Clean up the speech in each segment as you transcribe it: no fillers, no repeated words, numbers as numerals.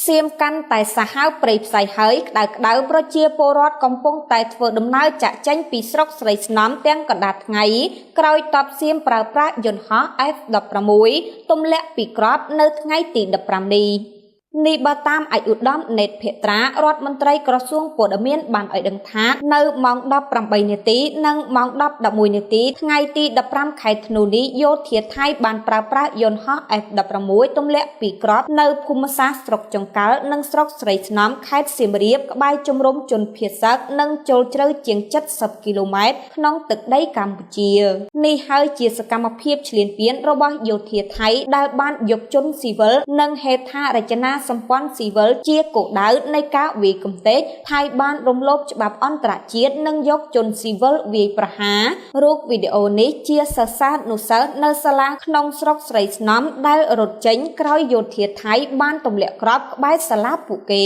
សៀមកាន់តែសាហាវព្រៃផ្សៃហើយក្តៅប្រជាពលរដ្ឋកំពុងតែធ្វើដំណើរចាក់ចេញពីស្រុកស្រីស្នំទាំងកណ្ដាលថ្ងៃក្រោយតបសៀមប្រើប្រាស់យន្តហោះ F16 ទម្លាក់ពីគ្រាប់នៅថ្ងៃទី15នេះបើតាមឯកឧត្តមណេតភេត្រារដ្ឋមន្ត្រីក្រសួងព័ត៌មានបានឲ្យដឹងថានៅម៉ោង 18 នាទីនិងម៉ោង 11 នាទីថ្ងៃទី15ខែធ្នូនេះយោធាថៃបានប្រើប្រាស់យន្តហោះ F16 ទម្លាក់ពីគ្រាប់នៅភូមិសាស្ត្រស្រុកចង្កល់និងស្រុកស្រីស្នំខេត្តសៀមរាបក្បែរជំរំជនភៀសសឹកនិងចូលជ្រៅជាង70គីឡូម៉ែត្រក្នុងទឹកដីកម្ពុជានេះហើយជាសកម្មភាពឈ្លានពានរបស់យោធាថៃដែលបានយកជនស៊ីវិលនិងហេដ្ឋារចនាសម្ព័ន្ធស៊ីវិលជាគោលដៅនៃការវាយកំទេចថៃបានរំលោភច្បាប់អន្តរជាតិនិងយកជនស៊ីវិលវាយប្រហាររូបវីដេអូនេះជាសិស្សានុសិស្សនៅសាលាក្នុងស្រុកស្រីស្នំដែលរត់ចេញក្រោយយោធាថៃបានទម្លាក់គ្រាប់ក្បែរសាលាពួកគេ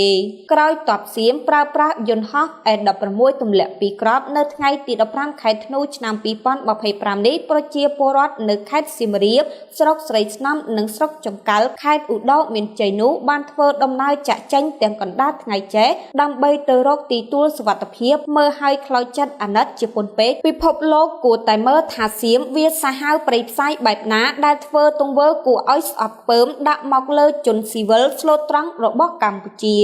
ក្រោយតបសៀមប្រើប្រាស់យន្តហោះ F16 ទម្លាក់ពីគ្រាប់នៅថ្ងៃទី15ខែធ្នូឆ្នាំ2025នេះប្រជាពលរដ្ឋនៅខេត្តសៀមរាបស្រុកស្រីស្នំនិងស្រុកចង្កល់ខេត្តឧត្តរមានជ័យនោះបានធ្វើដំណើរចាក់ចេញទាំងកណ្ដាលថ្ងៃចេះដើម្បីទៅរកទីទួលសុវត្ថិភាពមើលឲ្យខ្លោចចិត្តអាណិតជាពន់ពេកពិភពលោកគួរតែមើលថាសៀមវាសាហាវព្រៃផ្សៃបែបណាដែលធ្វើទង្វើគួរឲ្យស្អប់ពើមដាក់មកលើជនស៊ីវិលស្លូតត្រង់របស់កម្ពុជា